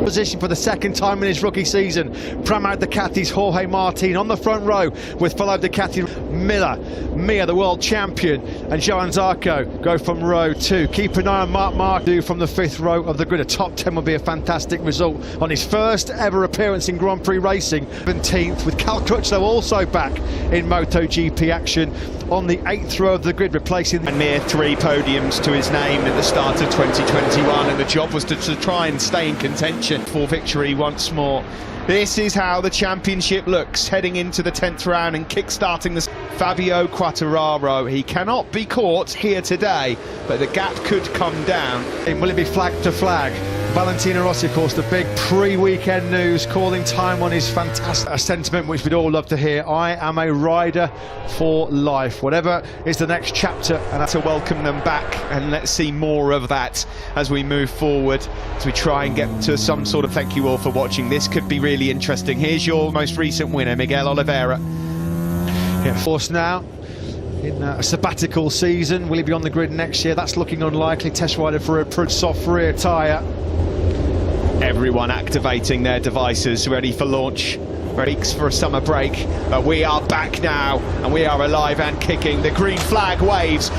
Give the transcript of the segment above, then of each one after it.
Position for the second time in his rookie season. Pramac Ducati's Jorge Martin on the front row with fellow Ducati Mir, the world champion, and Johan Zarco go from row 2. Keep an eye on Marc from the 5th row of the grid. A top 10 would be a fantastic result on his first ever appearance in Grand Prix racing. 17th, with Cal Crutchlow also back in MotoGP action on the 8th row of the grid, replacing and mere 3 podiums to his name at the start of 2021, and the job was to try and stay in contention for victory once more. This is how the championship looks heading into the 10th round and kick-starting the Fabio Quartararo. He cannot be caught here today, but the gap could come down. Will it be flag to flag? Valentino Rossi, of course, the big pre-weekend news, calling time on his fantastic sentiment, which we'd all love to hear. I am a rider for life. Whatever is the next chapter, and to welcome them back, and let's see more of that as we move forward, as we try and get to some sort of thank you all for watching. This could be really interesting. Here's your most recent winner, Miguel Oliveira. Yeah, force now. In a sabbatical season, will he be on the grid next year? That's looking unlikely. Test rider for a soft rear tyre. Everyone activating their devices, ready for launch, ready for a summer break. But we are back now, and we are alive and kicking. The green flag waves.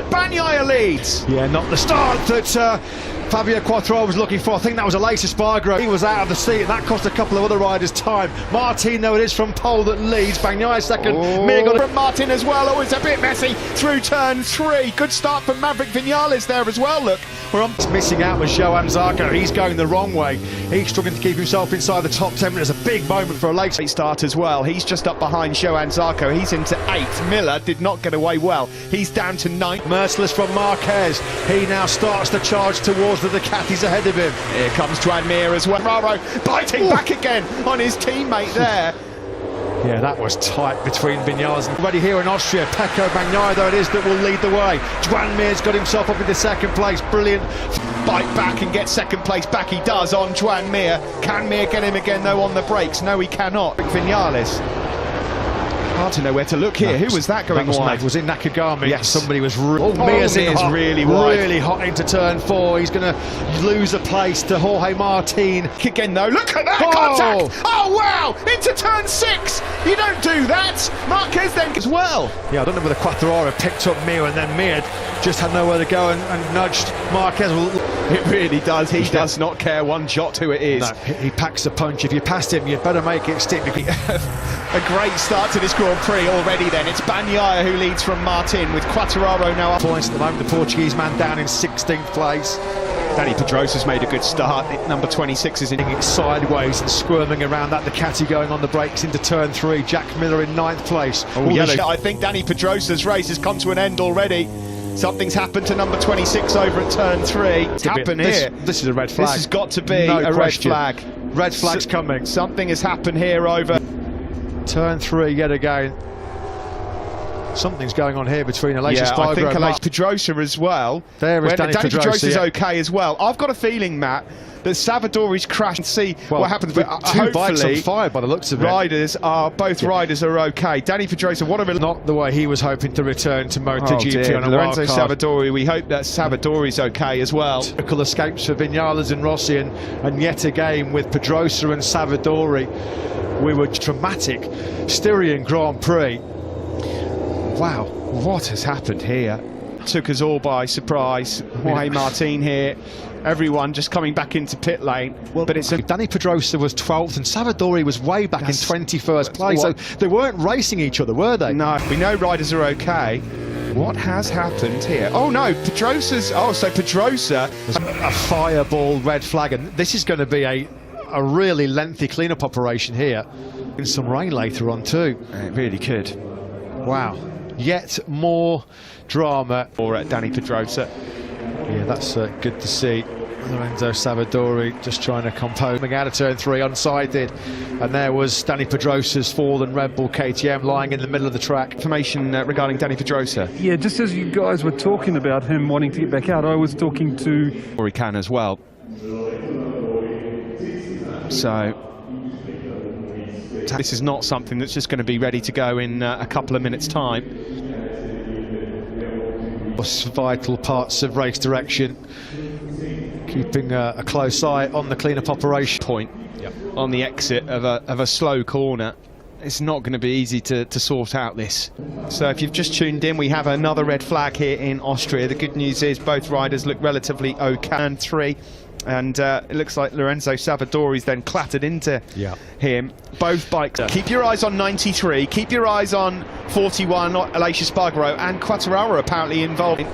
Bagnaia leads. Yeah, not the start that Fabio Quartararo was looking for. I think that was a late Espargaro. He was out of the seat, and that cost a couple of other riders time. Martin, though, it is from pole that leads. Bagnaia second. Mir got from Martin as well. Oh, it's a bit messy through turn 3. Good start from Maverick Vinales there as well. Look, we're on. Missing out with Johan Zarco. He's going the wrong way. He's struggling to keep himself inside the top 10. It's a big moment for a late start as well. He's just up behind Johan Zarco. He's into 8th. Miller did not get away well. He's down to 9th. Merciless from Marquez. He now starts to charge towards the Ducatis ahead of him. Here comes Joan Mir as well. Raro biting back again on his teammate there. Yeah, that was tight between Vinales and already here in Austria. Pecco Bagnaia, though, it is that will lead the way. Joan Mir's got himself up into second place. Brilliant. Bite back and get second place back. He does on Joan Mir. Can Mir get him again, though, on the brakes? No, he cannot. Vinales. Hard to know where to look here. Who was that going wide? Was it Nakagami? Yes. Somebody was Mir's really wide. Really hot into turn 4. He's going to lose a place to Jorge Martin. Again, though. Look at that contact! Oh, wow! Into turn 6! You don't do that! Marquez then as well. Yeah, I don't know whether Quartararo picked up Mir and then Mir just had nowhere to go and nudged Marquez. It really does. He does not care one jot who it is. No, he packs a punch. If you passed him, you better make it stick. A great start to this Grand Prix already then. It's Bagnaia who leads from Martin, with Quartararo now up. Points at the moment, the Portuguese man down in 16th place. Dani Pedrosa's made a good start. Number 26 is in it sideways and squirming around that. Ducati going on the brakes into turn 3. Jack Miller in 9th place. I think Dani Pedrosa's race has come to an end already. Something's happened to number 26 over at turn 3. What's happened here? This is a red flag. This has got to be a red flag. Red flag's coming. Something has happened here over turn 3 yet again. Something's going on here between Aleix Espargaro. I think Aleix Pedrosa as well. There is Dani Pedrosa's okay as well. I've got a feeling, Matt, that Savadori's crash and see what happens. But two bikes on fire by the looks of it. Riders are okay. Dani Pedrosa, what a not the way he was hoping to return to MotoGP on a Lorenzo wild card. Savadori. We hope that Savadori's okay as well. Typical escapes for Vinales and Rossi, and yet again with Pedrosa and Savadori, we were dramatic. Styrian Grand Prix. Wow, what has happened here? Took us all by surprise. Jorge Martin here. Everyone just coming back into pit lane. Well, but Dani Pedrosa was 12th and Savadori was way back in 21st place. So they weren't racing each other, were they? No, we know riders are okay. What has happened here? Oh no, Pedrosa's. Oh, so Pedrosa. A fireball red flag, and this is going to be a really lengthy cleanup operation here. In some rain later on too. It really could. Wow. Yet more drama. Or at Dani Pedrosa. Yeah, that's good to see. Lorenzo Savadori just trying to compose. Coming out of turn 3 unsighted. And there was Dani Pedrosa's fallen Red Bull KTM lying in the middle of the track. Information regarding Dani Pedrosa. Yeah, just as you guys were talking about him wanting to get back out, I was talking to... Or he can as well. So... This is not something that's just going to be ready to go in a couple of minutes' time. Vital parts of race direction, keeping a close eye on the clean-up operation point. On the exit of a slow corner. It's not going to be easy to sort out this. So if you've just tuned in, we have another red flag here in Austria. The good news is both riders look relatively okay. And 3, and it looks like Lorenzo Savadori's then clattered into him. Both bikes. Keep your eyes on 93, keep your eyes on 41, Aleix Espargaro, and Quartararo apparently involved.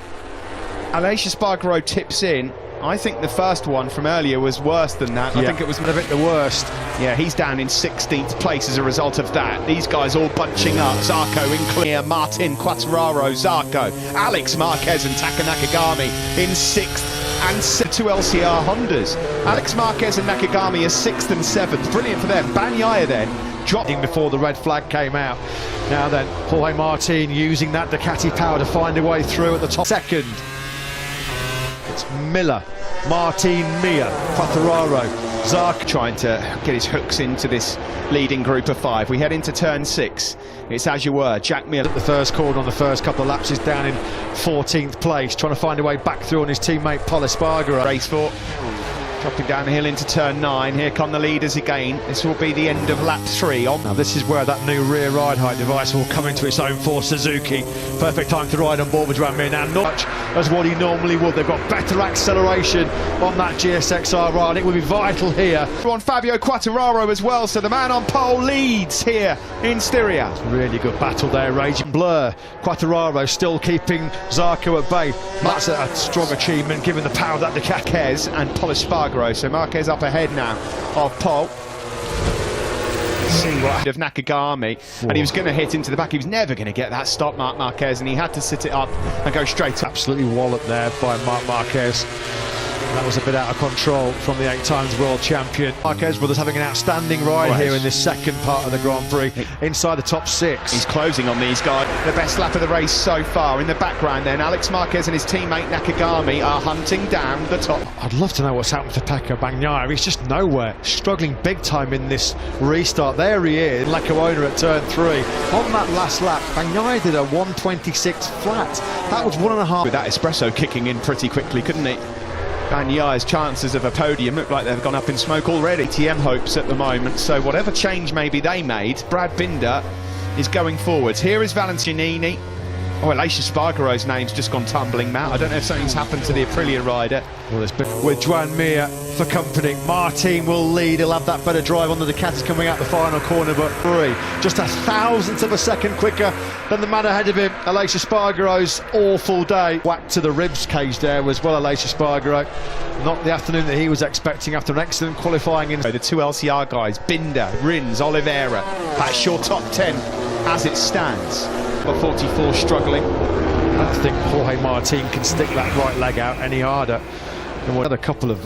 Aleix Espargaro tips in. I think the first one from earlier was worse than that. I think it was a bit the worst. Yeah, he's down in 16th place as a result of that. These guys all bunching up. Zarco in clear, Martin, Quartararo, Zarco, Alex Marquez and Taka Nakagami in 6th and 2 LCR Hondas. Alex Marquez and Nakagami are 6th and 7th. Brilliant for them. Bagnaia then dropping before the red flag came out. Now then, Jorge Martin using that Ducati power to find a way through at the top. Second. It's Miller, Martin, Mia, Quartararo, Zarco trying to get his hooks into this leading group of 5. We head into turn 6. It's as you were, Jack Miller. At the first corner on the first couple of laps is down in 14th place, trying to find a way back through on his teammate Pol Espargaro. Race 4. Dropping down the hill into turn 9. Here come the leaders again. This will be the end of lap 3. Now this is where that new rear ride height device will come into its own for Suzuki. Perfect time to ride on board with Joan Mir now. Not much as what he normally would. They've got better acceleration on that GSXR ride. It will be vital here. On Fabio Quartararo as well, so the man on pole leads here in Styria. Really good battle there, raging blur. Quartararo still keeping Zarco at bay. That's a strong achievement given the power of that Ducati. And Pol Espargaro. So Marquez up ahead now of Pol. See what of Nakagami, and he was going to hit into the back. He was never going to get that stop, Marc Marquez, and he had to sit it up and go straight up. Absolutely walloped there by Marc Marquez. That was a bit out of control from the 8 times world champion. Marquez brothers having an outstanding ride here in this second part of the Grand Prix, inside the top 6. He's closing on these guys. The best lap of the race so far. In the background then, Alex Marquez and his teammate Nakagami are hunting down the top. I'd love to know what's happened to Pecco Bagnaia. He's just nowhere. Struggling big time in this restart. There he is, Lackawanna at turn 3. On that last lap, Bagnaia did a 126 flat. That was 1.5. With that espresso kicking in pretty quickly, couldn't he? Bagnaia's chances of a podium look like they've gone up in smoke already. TM hopes at the moment, so whatever change maybe they made, Brad Binder is going forwards. Here is Valentini. Oh, Aleix Espargaro's name's just gone tumbling, Matt. I don't know if something's happened to the Aprilia rider. Well, it's been with Joan Mir for company. Martin will lead. He'll have that better drive on the Ducatis coming out the final corner, but 3. Just 1,000th of a second quicker than the man ahead of him. Aleix Espargaro's awful day. Whacked to the ribs cage there was well Aleix Espargaro. Not the afternoon that he was expecting after an excellent qualifying in. The 2 LCR guys, Binder, Rins, Oliveira. That's your top 10 as it stands. But 44 struggling. I don't think Jorge Martin can stick that right leg out any harder. And had a couple of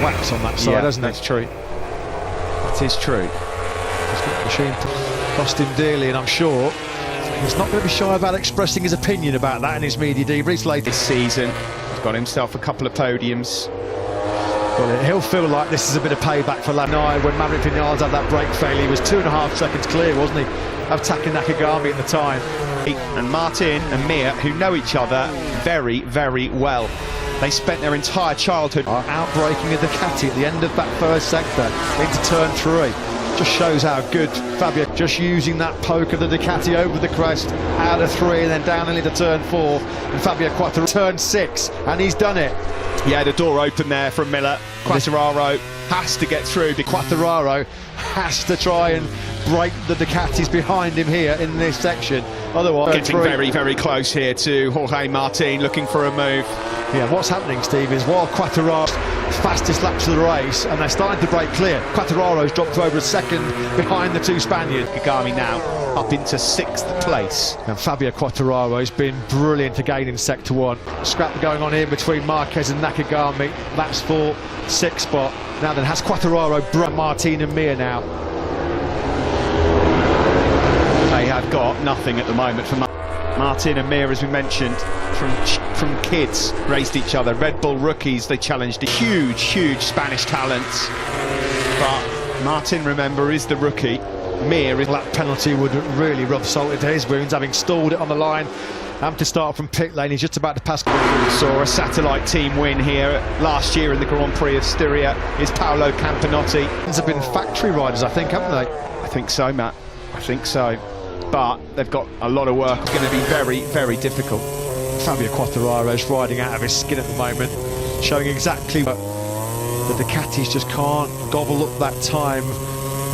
whacks on that side, hasn't it? That's true. That is true. He's got the machine to cost him dearly, and I'm sure he's not going to be shy about expressing his opinion about that in his media debriefs later this season. He's got himself a couple of podiums. Well, he'll feel like this is a bit of payback for Lanai when Maverick Vinales had that brake failure. He was 2.5 seconds clear, wasn't he, of Taka Nakagami at the time. And Martin and Mir, who know each other very, very well. They spent their entire childhood outbraking a Ducati at the end of that first sector into turn 3. Just shows how good Fabio, just using that poke of the Ducati over the crest, out of 3 and then down into turn 4. And Fabio Quartararo turn 6, and he's done it. Yeah, the door open there from Miller. Quartararo has to get through. Quartararo has to try and break the Ducatis behind him here in this section. Otherwise, getting very, very close here to Jorge Martin, looking for a move. Yeah, what's happening, Steve, is while Quartararo's fastest laps of the race and they're starting to break clear, Quartararo's dropped to over a second behind the 2 Spaniards. Kagami now up into 6th place. And Fabio Quartararo has been brilliant again in Sector 1. Scrap going on here between Marquez and Nakagami. That's for 6th spot. Now then, has Quartararo brought Martin and Mir now? They have got nothing at the moment for Martin and Mir, as we mentioned, from kids, raced each other. Red Bull rookies, they challenged huge, huge Spanish talents. But Martin, remember, is the rookie. Mir is... That penalty would really rub salt into his wounds, having stalled it on the line. To start from pit lane, he's just about to pass. Saw a satellite team win here last year in the Grand Prix of Styria. Is Paolo Campanotti. Have been factory riders, I think, haven't they? I think so, Matt. I think so. But they've got a lot of work. It's going to be very, very difficult. Fabio Quartararo's riding out of his skin at the moment, showing exactly what the Ducatis just can't gobble up that time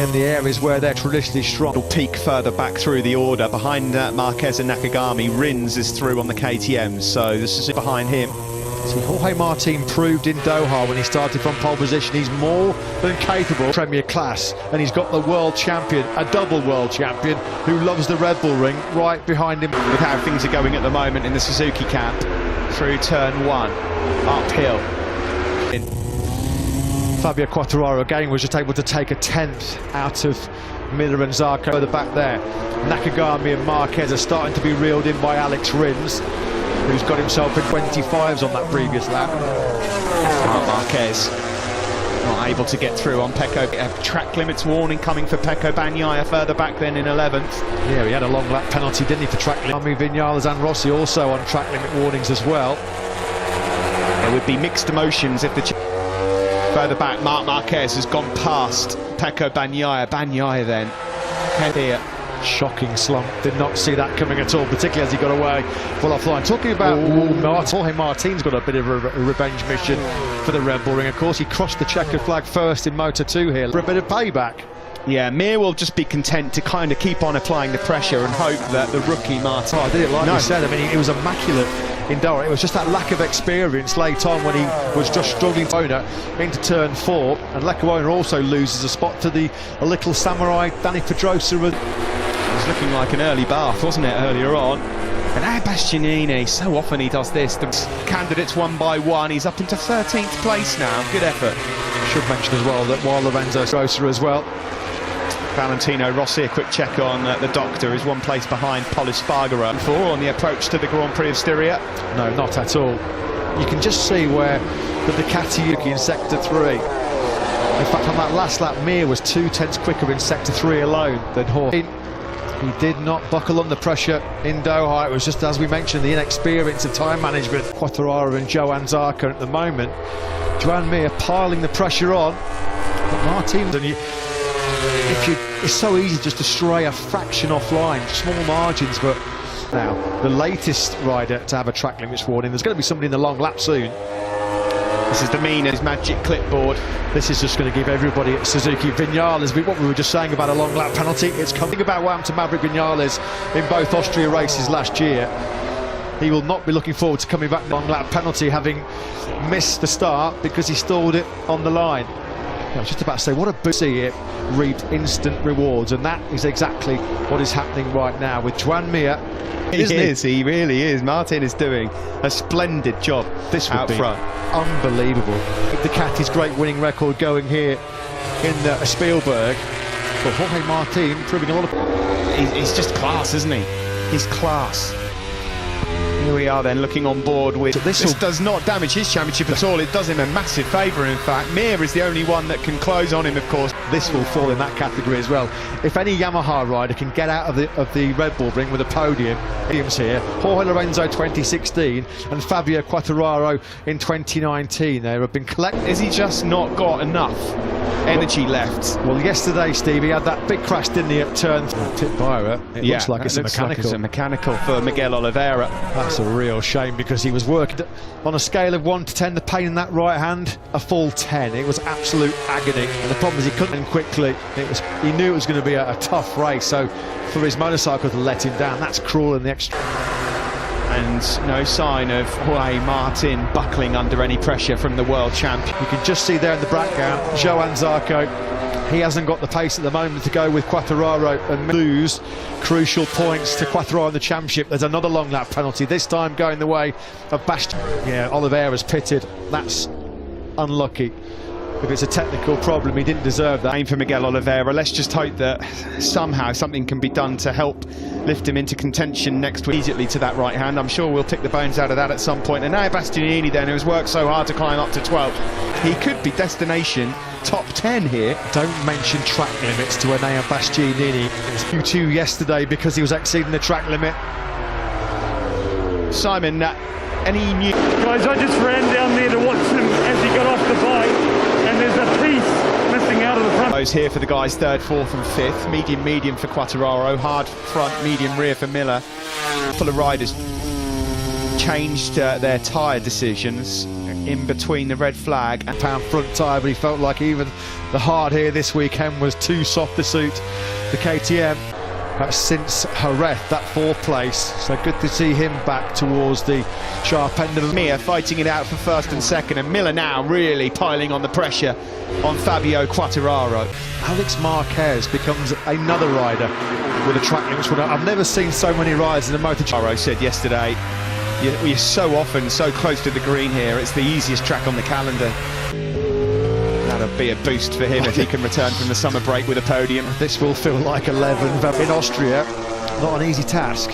in the areas where they're traditionally strong. It'll peak further back through the order behind Marquez and Nakagami. Rins is through on the KTM, so this is behind him. See, Jorge Martin proved in Doha when he started from pole position he's more than capable of Premier class, and he's got the world champion, a double world champion, who loves the Red Bull ring, right behind him. With how things are going at the moment in the Suzuki camp, through turn 1, uphill. Fabio Quartararo again was just able to take a 10th out of Miller and Zarco at the back there. Nakagami and Marquez are starting to be reeled in by Alex Rins, who's got himself in 25s on that previous lap. Marquez not able to get through on Pecco. Track limits warning coming for Pecco Bagnaia further back then in 11th. Yeah, he had a long lap penalty, didn't he, for track limit. Vinales and Rossi also on track limit warnings as well. There would be mixed emotions if the... Further back, Marc Marquez has gone past Pecco Bagnaia. Bagnaia then, head here. Shocking slump, did not see that coming at all, particularly as he got away full offline. Talking about Jorge Martin's got a bit of a revenge mission for the Red Bull ring. Of course, he crossed the checkered flag first in Moto2 here for a bit of payback. Yeah, Mir will just be content to kind of keep on applying the pressure and hope that the rookie Martin... Oh, I did it like you said. I mean, it was immaculate in Doha. It was just that lack of experience late on when he was just struggling into turn 4, and Lecuona also loses a spot to a little samurai Danny Pedrosa. It was looking like an early bath, wasn't it, earlier on? And now Bastianini, so often he does this. The candidates one by one, he's up into 13th place now. Good effort. Should mention as well that while Lorenzo Pedrosa as well, Valentino Rossi, a quick check on the doctor, is one place behind Pol Espargaro. 4 on the approach to the Grand Prix of Styria. No, not at all. You can just see where the Ducati in sector 3. In fact, on that last lap, Mir was 2/10 quicker in sector 3 alone than Jorge. He did not buckle under pressure in Doha. It was just, as we mentioned, the inexperience of time management. Quartararo and Johan Zarco at the moment. Joan Mir piling the pressure on. But Martin, it's so easy just to stray a fraction offline, small margins. But now, the latest rider to have a track limits warning, there's going to be somebody in the long lap soon. This is the mean his magic clipboard. This is just going to give everybody at Suzuki Vinales, what we were just saying about a long lap penalty. It's coming about what happened to Maverick Vinales in both Austria races last year. He will not be looking forward to coming back long lap penalty, having missed the start because he stalled it on the line. I was just about to say, what a boost it reaped instant rewards, and that is exactly what is happening right now with Joan Mir. He really is. Martin is doing a splendid job this out front. Unbelievable. Ducati's great winning record going here in Spielberg. But Jorge Martin proving a lot of... He's just class, isn't he? He's class. Here we are then, looking on board with... So this does not damage his championship at all. It does him a massive favour, in fact. Mir is the only one that can close on him, of course. This will fall in that category as well. If any Yamaha rider can get out of the Red Bull ring with a podium, here, Jorge Lorenzo 2016 and Fabio Quartararo in 2019, there have been collected. Has he just not got enough energy left? Well, yesterday, Steve, he had that big crash, didn't he, at turn tip Byra. It looks like it's a mechanical. Like it's a mechanical for Miguel Oliveira. That's a real shame, because he was working on a scale of 1 to 10, the pain in that right hand, a full 10. It was absolute agony, and the problem is he couldn't end quickly. He knew it was going to be a tough race, so for his motorcycle to let him down, that's cruel in the extra. And no sign of Jorge Martin buckling under any pressure from the world champion. You can just see there in the background, Johan Zarco. He hasn't got the pace at the moment to go with Quartararo and lose crucial points to Quartararo in the championship. There's another long lap penalty, this time going the way of Bastian. Yeah, Oliveira's pitted. That's unlucky. If it's a technical problem, he didn't deserve that. Aim for Miguel Oliveira. Let's just hope that somehow something can be done to help lift him into contention next week. Immediately to that right hand. I'm sure we'll pick the bones out of that at some point. And now Bastianini then, who has worked so hard to climb up to 12th. He could be destination top 10 here. Don't mention track limits to Enea Bastianini. It was Q2 yesterday because he was exceeding the track limit. Simon, any new... Guys, I just ran down there to watch him as he got off the bike, and there's a piece missing out of the front. Those here for the guys 3rd, 4th and 5th. Medium for Quartararo, hard front, medium rear for Miller. Full of riders changed their tyre decisions in between the red flag and Pound front tyre, but he felt like even the hard here this weekend was too soft to suit the KTM. That's since Jerez, that 4th place, so good to see him back towards the sharp end of the... Mir fighting it out for 1st and 2nd, and Miller now really piling on the pressure on Fabio Quartararo. Alex Marquez becomes another rider with a track limits. I've never seen so many riders in a MotoGP. Quartararo said yesterday, you're so often so close to the green here, it's the easiest track on the calendar. That'll be a boost for him if he can return from the summer break with a podium. This will feel like 11 in Austria. Not an easy task.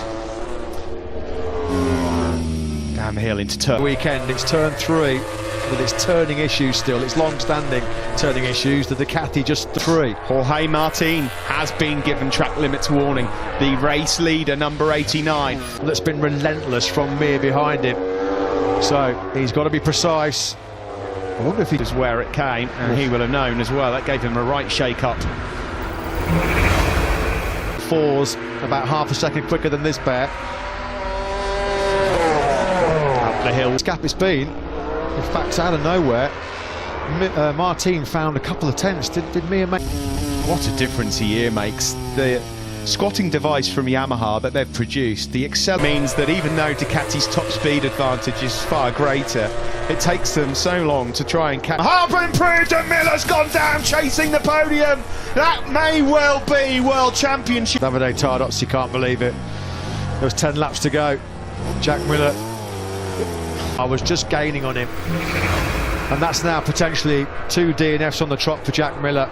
Downhill into turn. Weekend, it's turn 3 with its turning issues still. It's long-standing turning issues. The Ducati just 3. Jorge Martin has been given track limits warning. The race leader, number 89. That's been relentless from Mir behind him. So he's got to be precise. I wonder if he was where it came, and he will have known as well. That gave him a right shake-up. 4's about half a second quicker than this pair. Up the hill. This gap it's been, in fact, out of nowhere. Martin found a couple of tenths. Did Mir make... What a difference a year makes. The squatting device from Yamaha that they've produced, the Excel, means that even though Ducati's top speed advantage is far greater, it takes them so long to try and catch. Harper improved and Miller's gone down chasing the podium. That may well be World Championship. Davide Tardots, you can't believe it. There was 10 laps to go. Jack Miller, I was just gaining on him. And that's now potentially 2 DNFs on the trot for Jack Miller.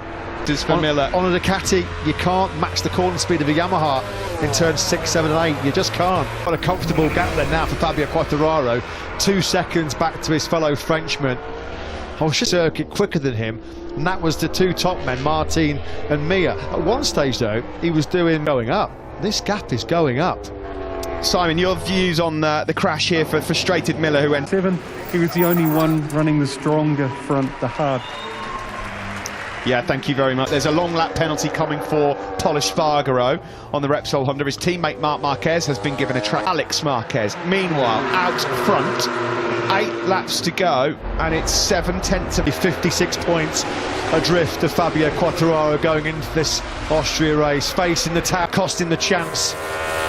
Miller. On a Ducati, you can't match the corner speed of a Yamaha in turns 6, 7 and 8. You just can't. Got a comfortable gap there now for Fabio Quartararo. 2 seconds back to his fellow Frenchman. I was just circuit quicker than him, and that was the 2 top men, Martin and Mir. At one stage though, he was going up. This gap is going up. Simon, your views on the crash here for frustrated Miller, who went 7. He was the only one running the stronger front, the hard. Yeah, thank you very much. There's a long lap penalty coming for Pol Espargaro on the Repsol Honda. His teammate Marc Marquez has been given a track. Alex Marquez, meanwhile, out front, 8 laps to go, and it's 7 tenths of 56 points adrift of Fabio Quartararo going into this Austria race, facing the tap, costing the chance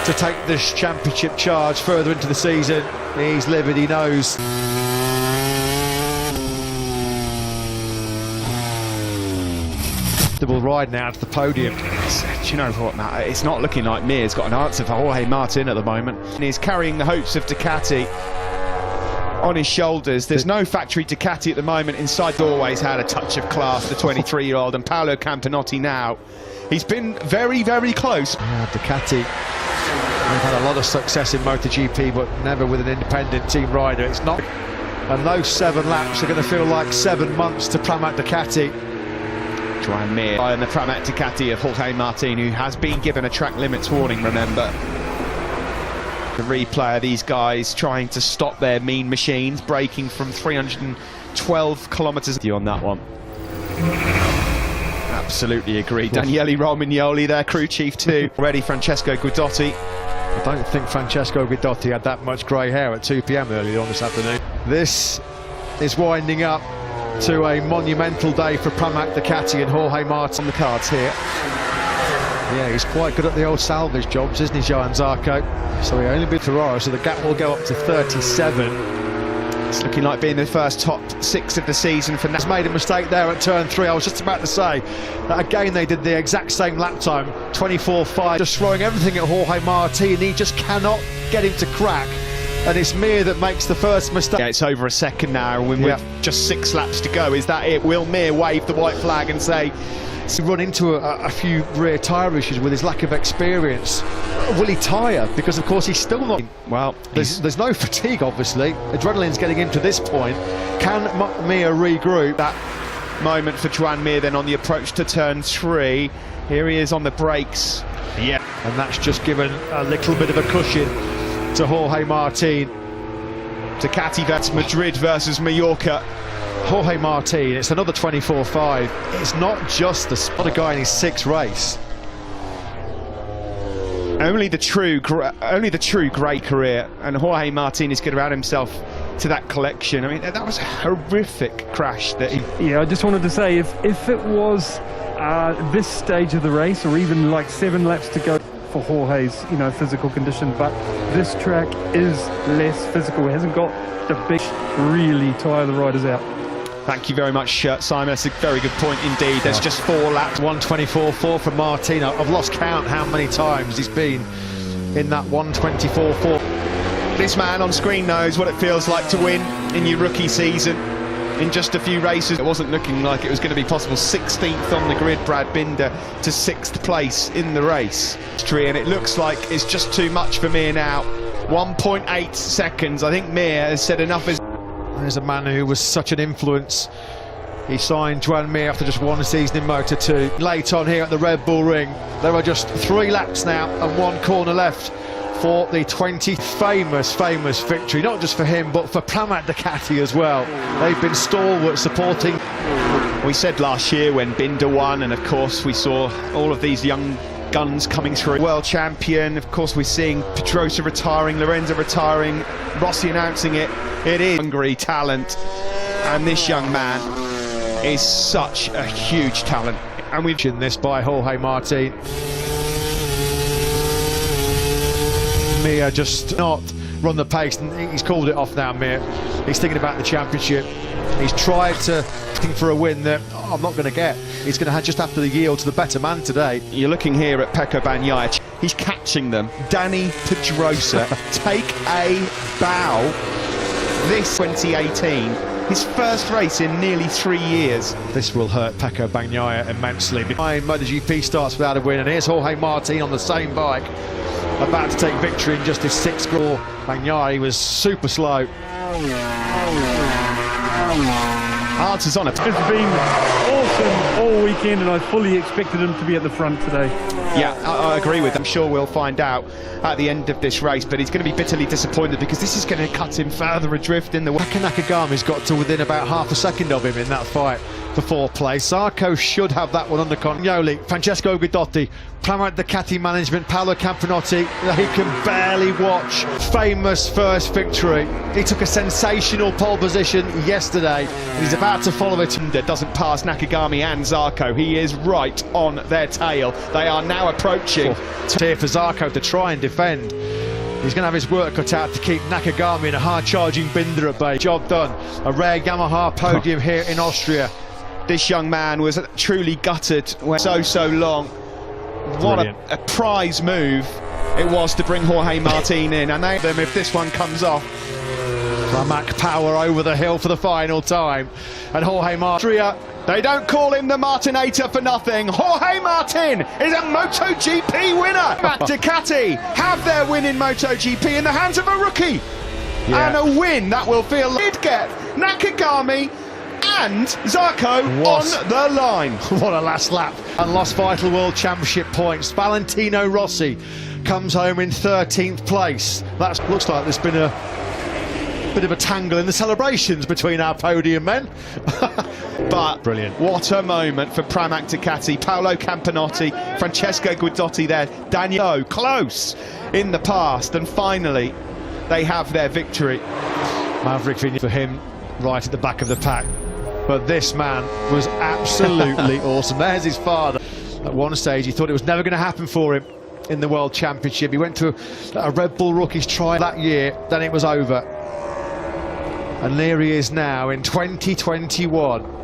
to take this championship charge further into the season. He's livid, he knows. Will ride now to the podium. Do you know what, Matt? It's not looking like Mir's got an answer for Jorge Martin at the moment. And he's carrying the hopes of Ducati on his shoulders. There's no factory Ducati at the moment inside. Always had a touch of class, the 23-year-old, and Paolo Campinotti now. He's been very, very close. Yeah, Ducati, they've had a lot of success in MotoGP, but never with an independent team rider. It's not. And those 7 laps are going to feel like 7 months to Pramac Ducati. Joan Mir and the Pramac Ducati of Jorge Martin, who has been given a track limits warning, remember. The replay of these guys trying to stop their mean machines, braking from 312 kilometres on that one. Absolutely agree. Daniele Romagnoli, their crew chief too. Already Francesco Guidotti. I don't think Francesco Guidotti had that much grey hair at 2 PM earlier on this afternoon. This is winding up to a monumental day for Pramac Ducati and Jorge Martin on the cards here. Yeah, he's quite good at the old salvage jobs, isn't he, Johan Zarco? So he only beat Ferraro, so the gap will go up to 37. It's looking like being the first top 6 of the season for... He's made a mistake there at turn 3. I was just about to say that again they did the exact same lap time, 24.5, just throwing everything at Jorge Martin. He just cannot get him to crack. And it's Mir that makes the first mistake. Yeah, it's over a second now, and with just 6 laps to go. Is that it? Will Mir wave the white flag and say... He run into a few rear tyre issues with his lack of experience. Will he tyre? Because of course he's still not... Well, there's no fatigue, obviously. Adrenaline's getting him to this point. Can Mir regroup? That moment for Joan Mir then on the approach to turn 3. Here he is on the brakes. Yeah, and that's just given a little bit of a cushion to Jorge Martin. Ducati, that's Madrid versus Mallorca. Jorge Martin, it's another 24-5. It's not just the spot a guy in his 6th race. Only the true great career, and Jorge Martin is going to add himself to that collection. I mean, that was a horrific crash that he... Yeah, I just wanted to say, if it was this stage of the race, or even like 7 laps to go for Jorge's, you know, physical condition, but this track is less physical. It hasn't got the big, really tire the riders out. Thank you very much, Simon. That's a very good point indeed. There's just 4 laps. 124.4 from Martin. I've lost count how many times he's been in that 124.4. This man on screen knows what it feels like to win in your rookie season. In just a few races, it wasn't looking like it was going to be possible. 16th on the grid, Brad Binder, to 6th place in the race. And it looks like it's just too much for Mir now. 1.8 seconds. I think Mir has said enough is... There's a man who was such an influence. He signed Joan Mir after just 1 season in Moto2. Late on here at the Red Bull Ring, there are just 3 laps now and 1 corner left for the 20th famous victory, not just for him but for Pramac Ducati as well. They've been stalwart supporting. We said last year when Binder won, and of course we saw all of these young guns coming through. World champion, of course we're seeing Pedrosa retiring, Lorenzo retiring, Rossi announcing it. It is hungry talent, and this young man is such a huge talent. And we've mentioned this by Jorge Martin. Mir just not run the pace, and he's called it off now. Mir, he's thinking about the championship. He's tried to think for a win that I'm not going to get. He's going to just have to yield to the better man today. You're looking here at Pecco Bagnaia. He's catching them. Danny Pedrosa take a bow. This 2018, his first race in nearly 3 years. This will hurt Pecco Bagnaia immensely. MotoGP starts without a win, and here's Jorge Martin on the same bike, about to take victory in just his 6th score. Bagnaia was super slow. Answers on it. It's been awesome all weekend, and I fully expected him to be at the front today. Yeah, I agree with him. I'm sure we'll find out at the end of this race, but he's going to be bitterly disappointed because this is going to cut him further adrift in the... Nakagami's got to within about half a second of him in that fight for 4th place. Zarco should have that one under control. Francesco Guidotti, Pramac Ducati management, Paolo Campinotti, he can barely watch. Famous first victory. He took a sensational pole position yesterday, and he's about to follow it. Doesn't pass Nakagami and Zarco. He is right on their tail. They are now approaching. Here for Zarco to try and defend. He's going to have his work cut out to keep Nakagami in a hard-charging Binder at bay. Job done. A rare Yamaha podium here in Austria. This young man was truly gutted when so long. What a prize move it was to bring Jorge Martin in, and if this one comes off. Pramac power over the hill for the final time, and Jorge Martin. They don't call him the Martinator for nothing. Jorge Martin is a MotoGP winner. Ducati have their win in MotoGP in the hands of a rookie. And a win that will feel he'd get Nakagami and Zarco on the line. What a last lap. And lost vital World Championship points. Valentino Rossi comes home in 13th place. That looks like there's been a bit of a tangle in the celebrations between our podium men. But brilliant. What a moment for Pramac Ducati. Paolo Campinotti, Francesco Guidotti there, Daniel close in the past, and finally they have their victory. Maverick Vinales for him right at the back of the pack. But this man was absolutely awesome. There's his father. At one stage he thought it was never going to happen for him in the World Championship. He went to a Red Bull Rookies trial that year, then it was over. And there he is now in 2021.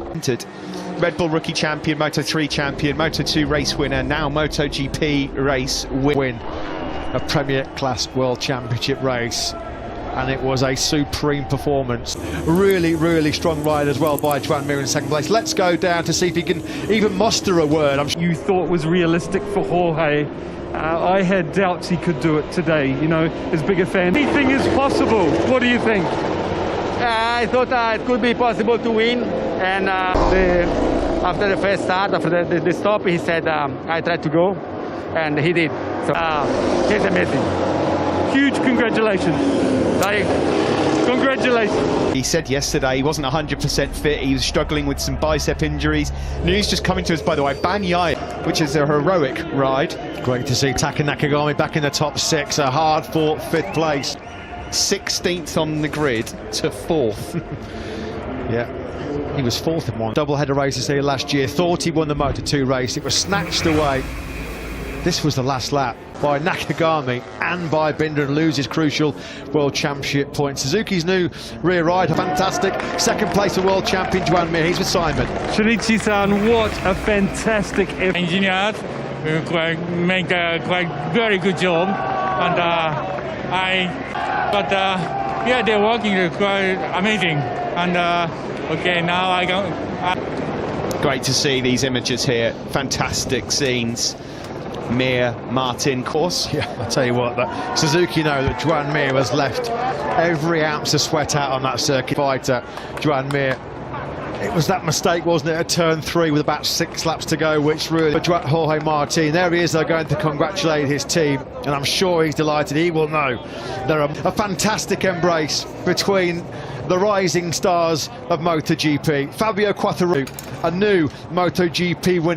Red Bull Rookie Champion, Moto3 Champion, Moto2 race winner, now MotoGP race win. A Premier Class World Championship race. And it was a supreme performance. Really strong ride as well by Joan Mir in 2nd place. Let's go down to see if he can even muster a word. You thought was realistic for Jorge. I had doubts he could do it today. You know, as big a fan. Anything is possible. What do you think? I thought it could be possible to win. And after the first start, after the stop, he said, I tried to go, and he did. So he's amazing. Huge congratulations. Congratulations. He said yesterday he wasn't 100% fit, he was struggling with some bicep injuries. News just coming to us, by the way, Banyai, which is a heroic ride. Great to see Taka Nakagami back in the top 6, a hard-fought 5th place. 16th on the grid to 4th. Yeah, he was 4th in one double-header races here last year. Thought he won the Moto2 race. It was snatched away. This was the last lap by Nakagami and by Binder, and loses crucial World Championship points. Suzuki's new rear ride, fantastic. 2nd place for World Champion Joan Mir. He's with Simon. Shinichi-san, what a fantastic effort. Engineers make a very good job, and yeah, they're working quite amazing. And okay, now I go. Great to see these images here, fantastic scenes. Mir, Martin, course. Yeah, I'll tell you what, that Suzuki know that Joan Mir has left every ounce of sweat out on that circuit fighter. Joan Mir, it was that mistake, wasn't it, at turn 3 with about 6 laps to go, which really, but Jorge Martin, there he is, they're going to congratulate his team, and I'm sure he's delighted. He will know they're a fantastic embrace between the rising stars of MotoGP. Fabio Quartararo, a new MotoGP winner.